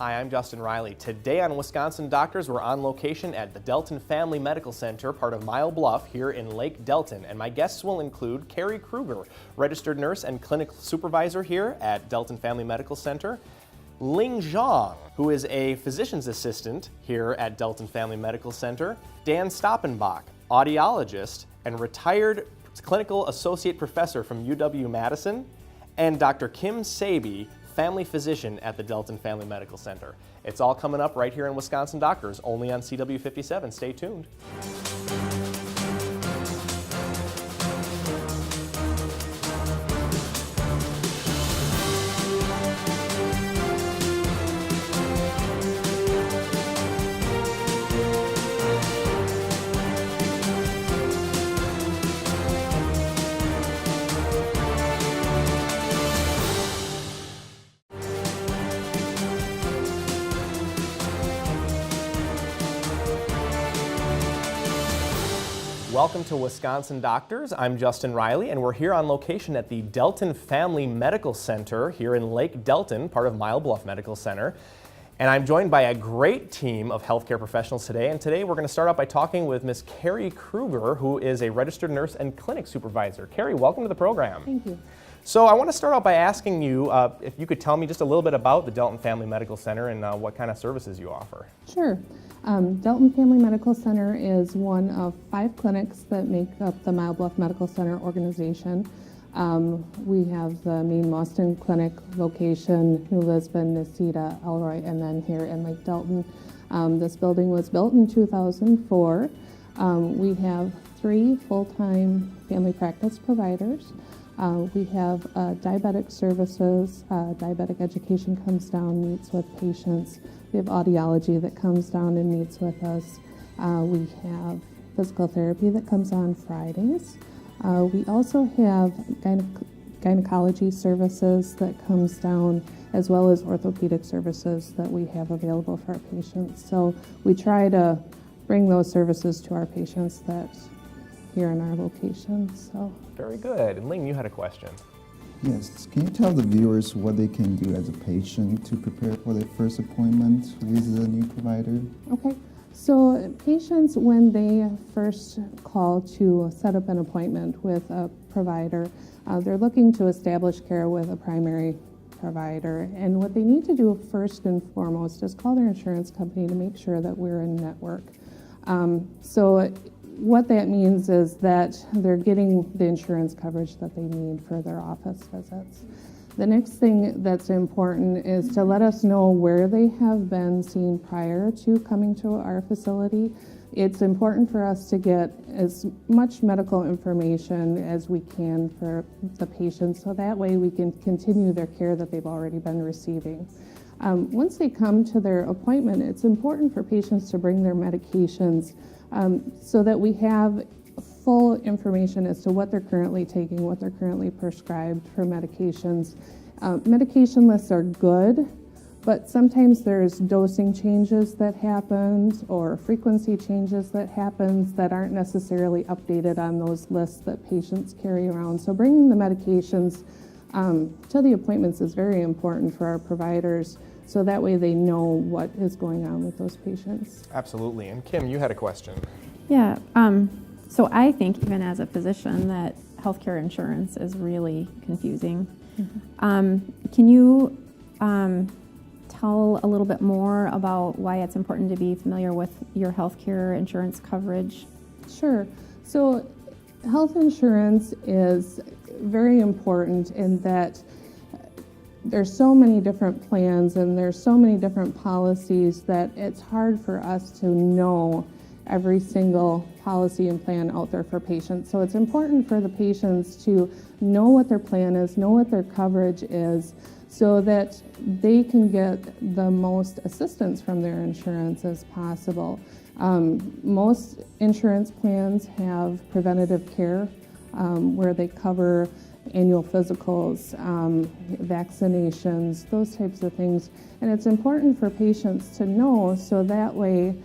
Hi, I'm Justin Riley. Today on Wisconsin Doctors, we're on location at the Delton Family Medical Center, part of Bluff, here in Lake Delton. And my guests will include Carrie Krueger, registered nurse and clinic supervisor here at Delton Family Medical Center. Ling Zhong, who is a physician's assistant here at Delton Family Medical Center. Dan Stoppenbach, audiologist and retired clinical associate professor from UW-Madison. And Dr. Kim Sabey, family physician at the Delton Family Medical Center. It's all coming up right here in Wisconsin Doctors, only on CW57. Stay tuned. Welcome to Wisconsin Doctors. I'm Justin Riley, and we're here on location at the Delton Family Medical Center here in Lake Delton, part of Bluff Medical Center. And I'm joined by a great team of healthcare professionals today. And today we're going to start out by talking with Miss Carrie Krueger, who is a registered nurse and clinic supervisor. Carrie, welcome to the program. Thank you. So I want to start out by asking you if you could tell me just a little bit about the Delton Family Medical Center and what kind of services you offer. Sure. Delton Family Medical Center is one of 5 clinics that make up the Bluff Medical Center organization. We have the main Mauston clinic location, New Lisbon, Necedah, Elroy, and then here in Lake Delton. This building was built in 2004. We have 3 full-time family practice providers. We have diabetic services. Diabetic education comes down, meets with patients. We have audiology that comes down and meets with us. We have physical therapy that comes on Fridays. We also have gynecology services that comes down, as well as orthopedic services that we have available for our patients. So we try to bring those services to our patients that here in our location. So very good. And Ling, you had a question. Yes, can you tell the viewers what they can do as a patient to prepare for their first appointment with the new provider? Okay, so patients, when they first call to set up an appointment with a provider, they're looking to establish care with a primary provider. And what they need to do first and foremost is call their insurance company to make sure that we're in network. So what that means is that they're getting the insurance coverage that they need for their office visits. The next thing that's important is to let us know where they have been seen prior to coming to our facility. It's important for us to get as much medical information as we can for the patients, so that way we can continue their care that they've already been receiving. Once they come to their appointment, it's important for patients to bring their medications so that we have full information as to what they're currently taking, what they're currently prescribed for medications. Medication lists are good, but sometimes there's dosing changes that happen or frequency changes that happen that aren't necessarily updated on those lists that patients carry around. So bringing the medications to the appointments is very important for our providers, so that way they know what is going on with those patients. Absolutely. And Kim, you had a question. Yeah, so I think even as a physician that healthcare insurance is really confusing. Mm-hmm. Can you tell a little bit more about why it's important to be familiar with your healthcare insurance coverage? Sure. So health insurance is very important in that there's so many different plans and there's so many different policies that it's hard for us to know every single policy and plan out there for patients. So it's important for the patients to know what their plan is, know what their coverage is, so that they can get the most assistance from their insurance as possible. Most insurance plans have preventative care where they cover annual physicals, vaccinations, those types of things. And it's important for patients to know, so that way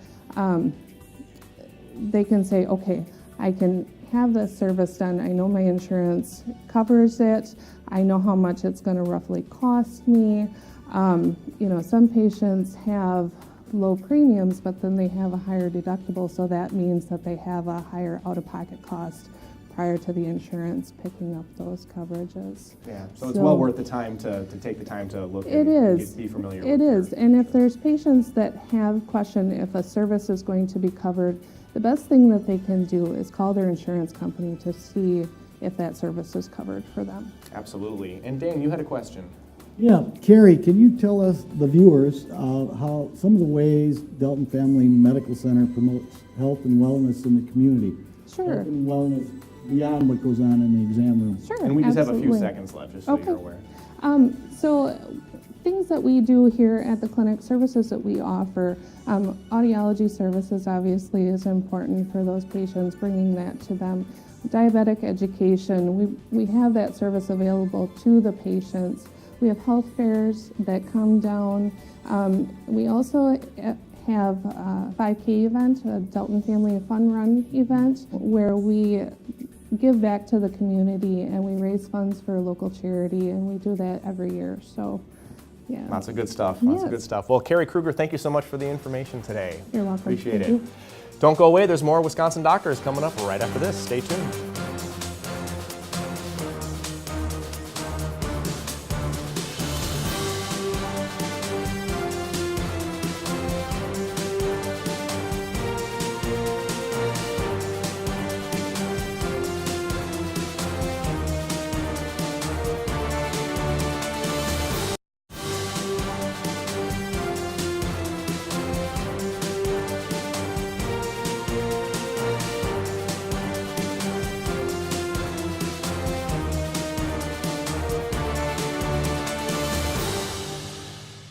they can say, okay, I can have this service done. I know my insurance covers it. I know how much it's going to roughly cost me. Some patients have low premiums, but then they have a higher deductible, so that means that they have a higher out-of-pocket cost prior to the insurance picking up those coverages. Yeah, so it's well worth the time to take the time to look it and is. Be familiar It with is, and if there's patients that have question if a service is going to be covered, the best thing that they can do is call their insurance company to see if that service is covered for them. Absolutely. And Dan, you had a question. Yeah, Carrie, can you tell us, the viewers, how some of the ways Delton Family Medical Center promotes health and wellness in the community? Sure. Health and wellness beyond what goes on in the exam room. Sure, And we just have a few absolutely. seconds left, just so you're aware. So things that we do here at the clinic, services that we offer, audiology services obviously is important for those patients, bringing that to them. Diabetic education, we have that service available to the patients. We have health fairs that come down. We also have a 5K event, a Delton Family Fun Run event, where we give back to the community and we raise funds for a local charity, and we do that every year. So, yeah. Lots of good stuff. Lots of Yes. good stuff. Well, Carrie Krueger, thank you so much for the information today. You're welcome. Appreciate Thank it. you. Don't go away. There's more Wisconsin Doctors coming up right after this. Stay tuned.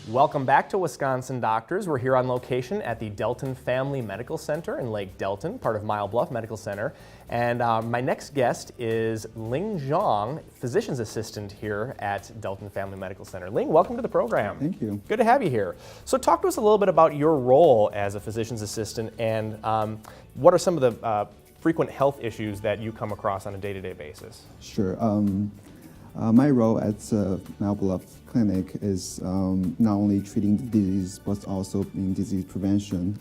Welcome back to Wisconsin Doctors. We're here on location at the Delton Family Medical Center in Lake Delton, part of Bluff Medical Center. And my next guest is Ling Zhong, physician's assistant here at Delton Family Medical Center. Ling, welcome to the program. Thank you. Good to have you here. So talk to us a little bit about your role as a physician's assistant and what are some of the frequent health issues that you come across on a day-to-day basis? Sure. My role at Bluff Clinic is not only treating the disease, but also in disease prevention.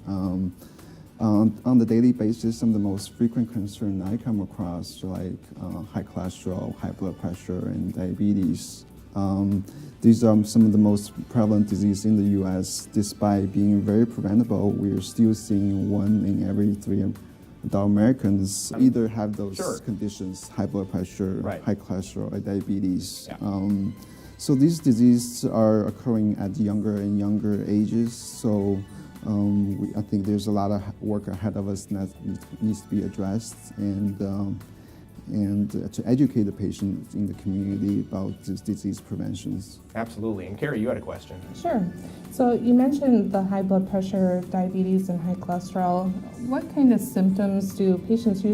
On the daily basis, some of the most frequent concerns I come across are like high cholesterol, high blood pressure, and diabetes. These are some of the most prevalent diseases in the U.S. Despite being very preventable, we're still seeing 1 in every 3 adult Americans either have those conditions, high blood pressure, high cholesterol, or diabetes. Yeah. So these diseases are occurring at younger and younger ages. So I think there's a lot of work ahead of us that needs to be addressed, and to educate the patients in the community about these disease preventions. Absolutely. And Carrie, you had a question. Sure. So you mentioned the high blood pressure, diabetes, and high cholesterol. What kind of symptoms do patients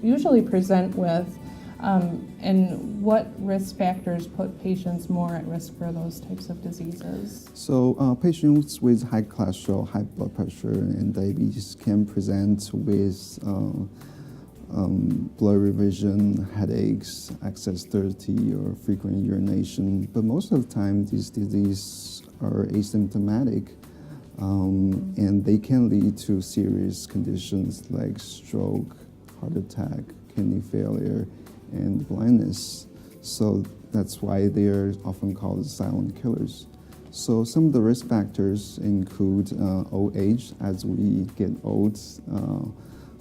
usually present with, and what risk factors put patients more at risk for those types of diseases? So patients with high cholesterol, high blood pressure, and diabetes can present with blurry vision, headaches, excess thirty, or frequent urination. But most of the time, these diseases are asymptomatic, and they can lead to serious conditions like stroke, heart attack, kidney failure, and blindness. So that's why they are often called silent killers. So some of the risk factors include old age. As we get old,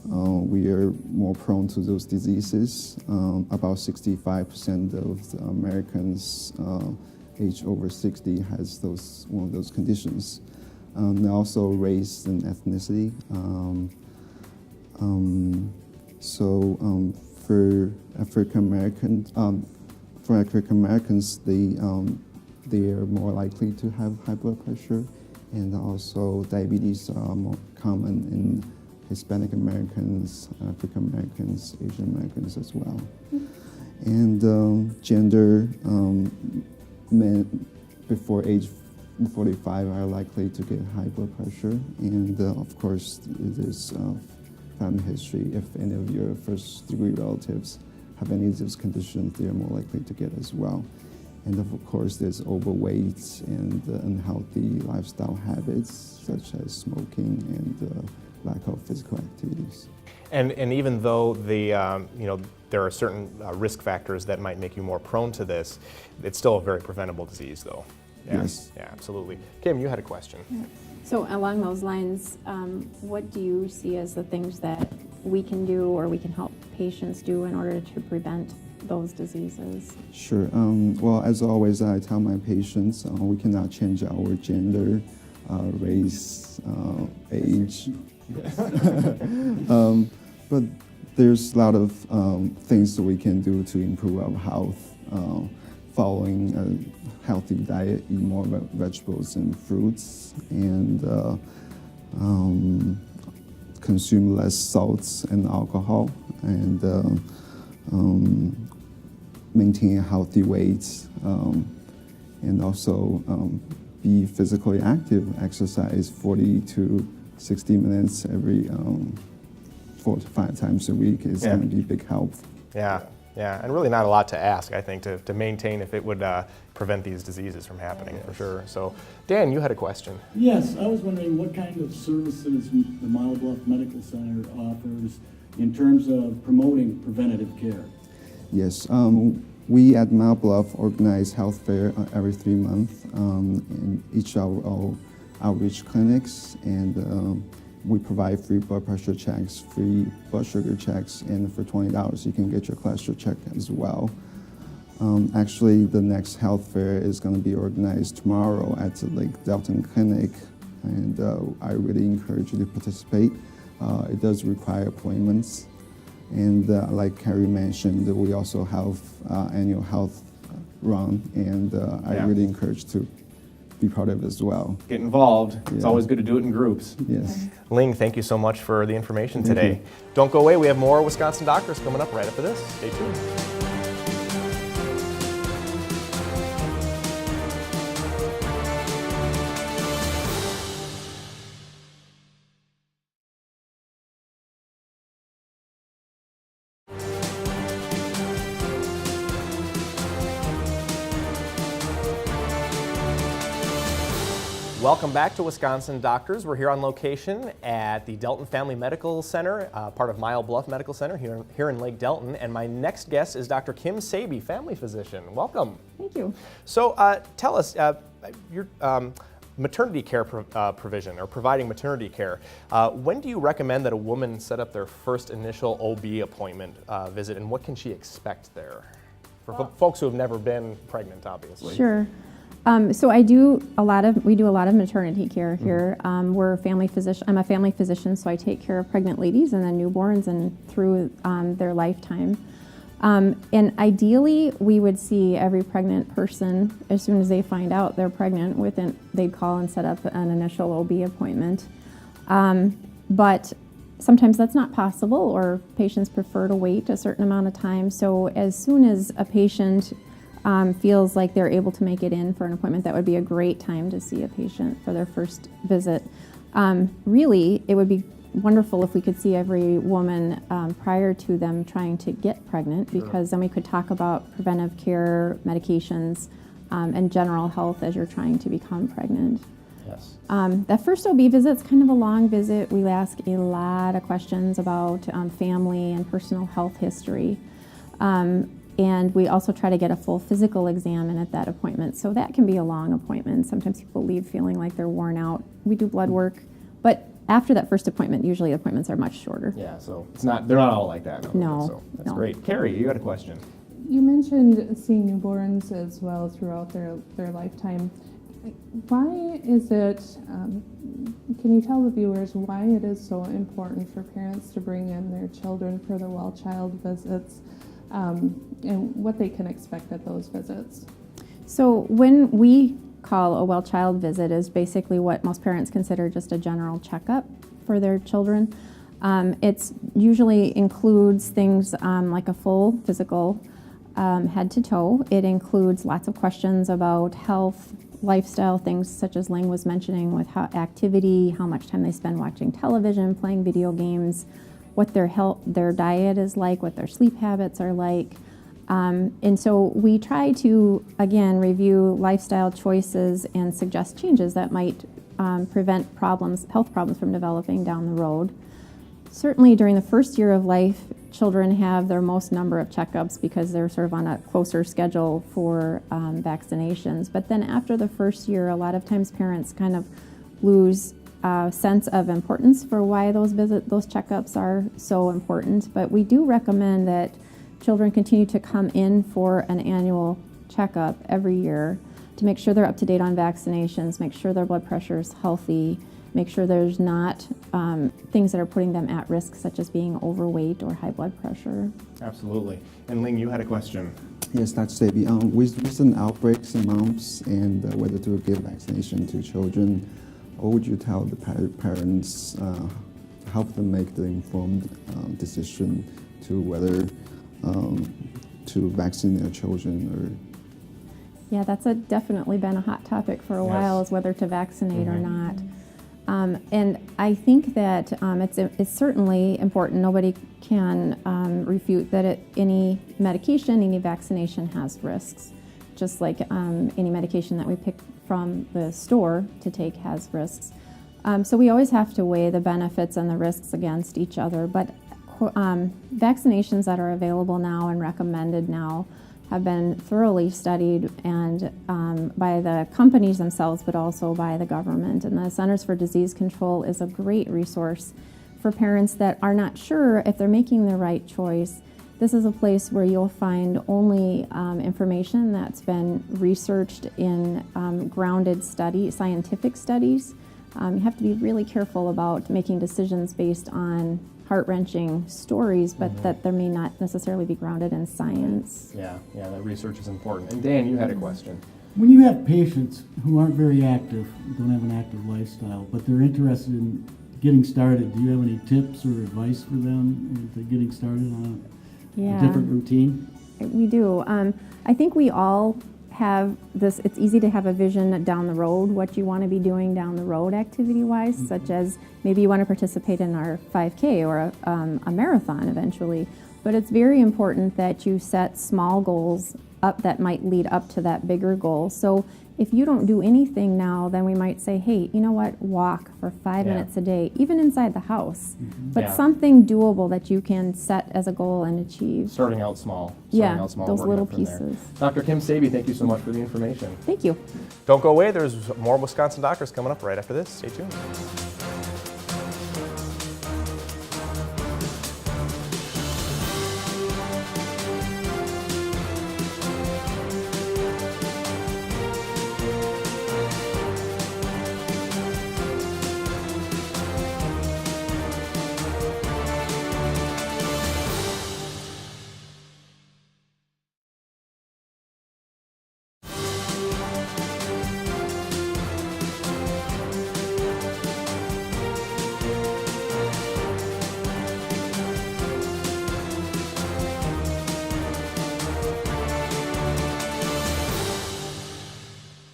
we are more prone to those diseases. About 65% of Americans age over 60 has one of those conditions. And also race and ethnicity. For African Americans, they are more likely to have high blood pressure, and also diabetes are more common in Hispanic Americans, African Americans, Asian Americans as well. And gender, men before age 45 are likely to get high blood pressure, and of course there's family history. If any of your first-degree relatives have any of these conditions, they are more likely to get as well. And of course, there's overweight and unhealthy lifestyle habits such as smoking and lack of physical activities. And even though there are certain risk factors that might make you more prone to this, it's still a very preventable disease, though. Yeah. Yes. Yeah, absolutely. Kim, you had a question. So along those lines, what do you see as the things that we can do or we can help patients do in order to prevent those diseases? Sure. Well, as always, I tell my patients we cannot change our gender, race, age. But there's a lot of things that we can do to improve our health, following a healthy diet, eat more vegetables and fruits, and consume less salts and alcohol, and maintain a healthy weight, and also be physically active, exercise 40 to 60 minutes every 4 to 5 times a week is going to be big help. Yeah, yeah, and really not a lot to ask, I think, to maintain if it would prevent these diseases from happening, for sure. So, Dan, you had a question. Yes, I was wondering what kind of services the Monoblock Medical Center offers in terms of promoting preventative care. Yes, we at Bluff organize health fair every 3 months in each of our outreach clinics, and we provide free blood pressure checks, free blood sugar checks, and for $20 you can get your cholesterol check as well. Actually, the next health fair is going to be organized tomorrow at the Lake Delton Clinic, and I really encourage you to participate. It does require appointments, and like Carrie mentioned, we also have annual health run, and I really encourage to be part of it as well. Get involved. It's Yeah. always good to do it in groups. Yes. Ling, thank you so much for the information Thank today. you. Don't go away. We have more Wisconsin Doctors coming up right after this. Stay tuned. Welcome back to Wisconsin Doctors. We're here on location at the Delton Family Medical Center, part of Bluff Medical Center here in Lake Delton. And my next guest is Dr. Kim Sabey, family physician. Welcome. Thank you. So tell us, your maternity care provision, or providing maternity care, when do you recommend that a woman set up their first initial OB appointment visit, and what can she expect there? For folks who have never been pregnant, obviously. Sure. So we do a lot of maternity care here. We're a family physician. I'm a family physician, so I take care of pregnant ladies and then newborns and through their lifetime. And ideally, we would see every pregnant person as soon as they find out they're pregnant. They'd call and set up an initial OB appointment. But sometimes that's not possible, or patients prefer to wait a certain amount of time. So as soon as a patient feels like they're able to make it in for an appointment, that would be a great time to see a patient for their first visit. Really, it would be wonderful if we could see every woman prior to them trying to get pregnant, because then we could talk about preventive care, medications, and general health as you're trying to become pregnant. Yes. That first OB visit's kind of a long visit. We ask a lot of questions about family and personal health history. And we also try to get a full physical exam in at that appointment. So that can be a long appointment. Sometimes people leave feeling like they're worn out. We do blood work, but after that first appointment, usually the appointments are much shorter. Yeah, so they're not all like that. No, So that's no. great. Carrie, you had a question. You mentioned seeing newborns as well throughout their lifetime. Why is it, can you tell the viewers why it is so important for parents to bring in their children for the well-child visits, and what they can expect at those visits? So when we call a well-child visit is basically what most parents consider just a general checkup for their children. It usually includes things like a full physical head to toe. It includes lots of questions about health, lifestyle, things such as Ling was mentioning with activity, how much time they spend watching television, playing video games, what their diet is like, what their sleep habits are like. And so we try to, again, review lifestyle choices and suggest changes that might prevent health problems from developing down the road. Certainly during the first year of life, children have their most number of checkups because they're sort of on a closer schedule for vaccinations. But then after the first year, a lot of times parents kind of lose a sense of importance for why those checkups are so important. But we do recommend that children continue to come in for an annual checkup every year to make sure they're up to date on vaccinations, make sure their blood pressure is healthy, make sure there's not things that are putting them at risk, such as being overweight or high blood pressure. Absolutely. And Ling, you had a question. Yes, Dr. Sabey. With recent outbreaks in mumps and whether to give vaccination to children, what would you tell the parents to help them make the informed decision to whether to vaccinate their children? Yeah, that's definitely been a hot topic for a while, is whether to vaccinate or not. And I think that it's certainly important. Nobody can refute that any medication, any vaccination has risks, just like any medication that we pick from the store to take has risks. So we always have to weigh the benefits and the risks against each other. But vaccinations that are available now and recommended now have been thoroughly studied and by the companies themselves, but also by the government. And the Centers for Disease Control is a great resource for parents that are not sure if they're making the right choice. This is a place where you'll find only information that's been researched in grounded scientific studies. You have to be really careful about making decisions based on heart-wrenching stories, but that there may not necessarily be grounded in science. Yeah, that research is important. And Dan, you had a question. When you have patients who aren't very active, don't have an active lifestyle, but they're interested in getting started, do you have any tips or advice for them to getting started on a different routine? We do. I think we all have this, it's easy to have a vision down the road, what you want to be doing down the road activity-wise, such as maybe you want to participate in our 5K or a marathon eventually. But it's very important that you set small goals up that might lead up to that bigger goal. So if you don't do anything now, then we might say, hey, you know what, walk for 5 minutes a day, even inside the house. But something doable that you can set as a goal and achieve. Starting out small. Those little pieces. Dr. Kim Sabey, thank you so much for the information. Thank you. Don't go away. There's more Wisconsin Doctors coming up right after this. Stay tuned.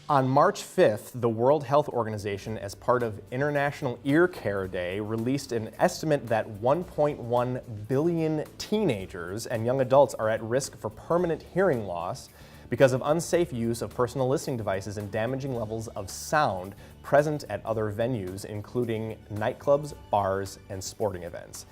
On March 5th, the World Health Organization, as part of International Ear Care Day, released an estimate that 1.1 billion teenagers and young adults are at risk for permanent hearing loss because of unsafe use of personal listening devices and damaging levels of sound present at other venues, including nightclubs, bars, and sporting events.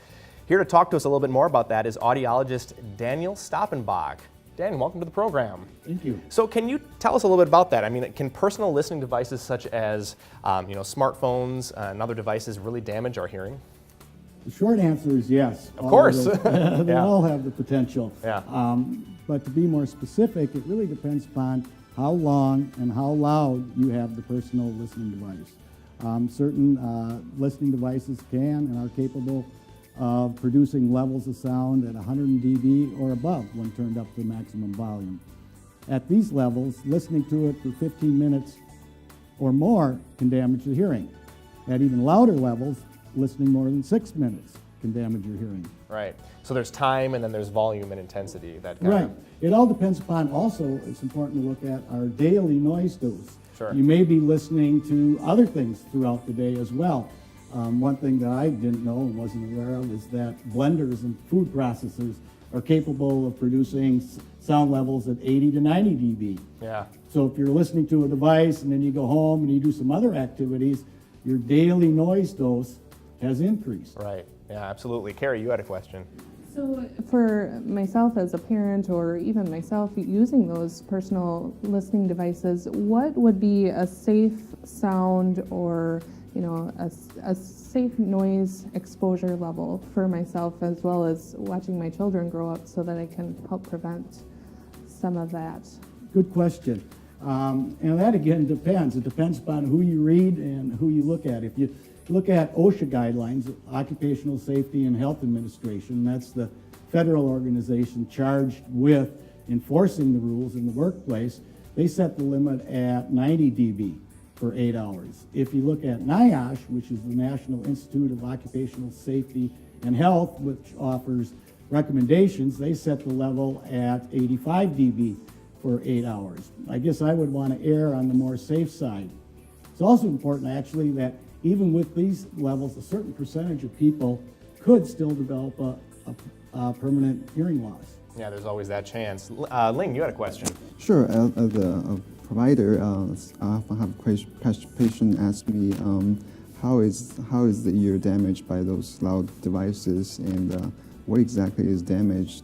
Here to talk to us a little bit more about that is audiologist Daniel Stoppenbach. Dan, welcome to the program. Thank you. So can you tell us a little bit about that? I mean, can personal listening devices such as smartphones and other devices really damage our hearing? The short answer is yes. Of course. They all have the potential. Yeah. But to be more specific, it really depends upon how long and how loud you have the personal listening device. Certain listening devices can and are capable of producing levels of sound at 100 dB or above when turned up to maximum volume. At these levels, listening to it for 15 minutes or more can damage the hearing. At even louder levels, listening more than 6 minutes can damage your hearing. Right. So there's time and then there's volume and intensity. Right. It all depends upon also, it's important to look at our daily noise dose. Sure. You may be listening to other things throughout the day as well. One thing that I didn't know and wasn't aware of is that blenders and food processors are capable of producing sound levels at 80 to 90 dB. Yeah. So if you're listening to a device and then you go home and you do some other activities, your daily noise dose has increased. Right. Yeah, absolutely. Carrie, you had a question. So for myself as a parent, or even myself using those personal listening devices, what would be a safe sound or a safe noise exposure level for myself, as well as watching my children grow up, so that I can help prevent some of that? Good question. And that again depends. It depends upon who you read and who you look at. If you look at OSHA guidelines, Occupational Safety and Health Administration, that's the federal organization charged with enforcing the rules in the workplace, they set the limit at 90 dB for 8 hours. If you look at NIOSH, which is the National Institute of Occupational Safety and Health, which offers recommendations, they set the level at 85 dB for 8 hours. I guess I would want to err on the more safe side. It's also important, actually, that even with these levels, a certain percentage of people could still develop a permanent hearing loss. Yeah, there's always that chance. Ling, you had a question. Sure. As a provider, I often have patients ask me, how is the ear damaged by those loud devices, and what exactly is damaged?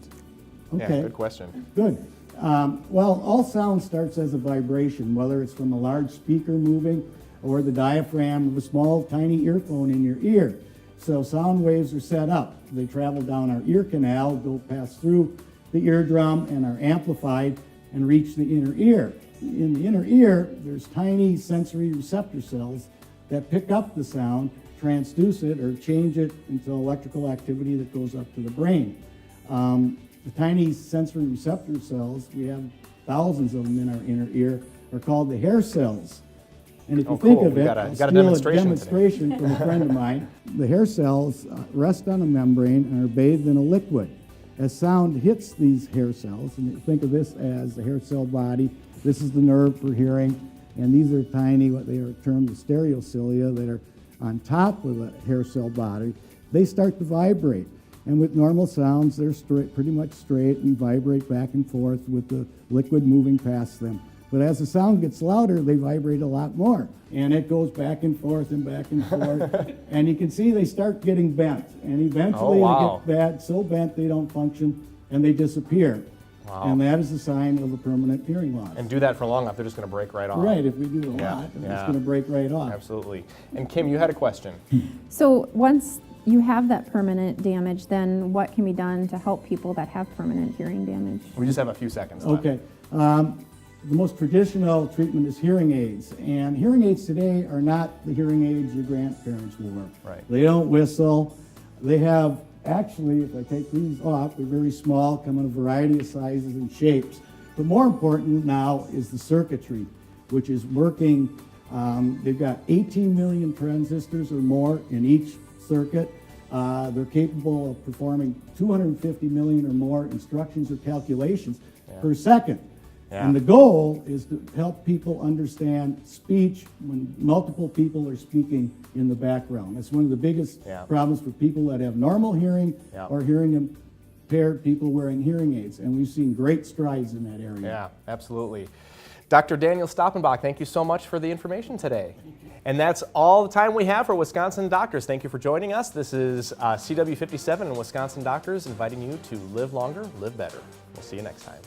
Okay. Yeah, good question. Good. Well, all sound starts as a vibration, whether it's from a large speaker moving or the diaphragm of a small, tiny earphone in your ear. So sound waves are set up. They travel down our ear canal, go pass through the eardrum, and are amplified and reach the inner ear. In the inner ear, there's tiny sensory receptor cells that pick up the sound, transduce it, or change it into electrical activity that goes up to the brain. The tiny sensory receptor cells, we have thousands of them in our inner ear, are called the hair cells. And if you think cool. of We it, got a I'll steal demonstration from a friend of mine. The hair cells rest on a membrane and are bathed in a liquid. As sound hits these hair cells, and you think of this as the hair cell body, this is the nerve for hearing, and these are tiny, what they are termed the stereocilia, that are on top of the hair cell body. They start to vibrate. And with normal sounds, they're straight, pretty much straight, and vibrate back and forth with the liquid moving past them. But as the sound gets louder, they vibrate a lot more. And it goes back and forth and back and forth. And you can see they start getting bent. And eventually they get bad, so bent they don't function, and they disappear. Wow. And that is a sign of a permanent hearing loss. And do that for long enough, they're just going to break right off. Right, if we do a lot, it's going to break right off. Absolutely. And Kim, you had a question. So once you have that permanent damage, then what can be done to help people that have permanent hearing damage? We just have a few seconds left. Okay. The most traditional treatment is hearing aids. And hearing aids today are not the hearing aids your grandparents wore. Right. They don't whistle. They have, actually, if I take these off, they're very small, come in a variety of sizes and shapes. But more important now is the circuitry, which is working. They've got 18 million transistors or more in each circuit. They're capable of performing 250 million or more instructions or calculations per second. Yeah. And the goal is to help people understand speech when multiple people are speaking in the background. That's one of the biggest problems for people that have normal hearing or hearing impaired people wearing hearing aids. And we've seen great strides in that area. Yeah, absolutely. Dr. Daniel Stoppenbach, thank you so much for the information today. And that's all the time we have for Wisconsin Doctors. Thank you for joining us. This is CW57 and Wisconsin Doctors inviting you to live longer, live better. We'll see you next time.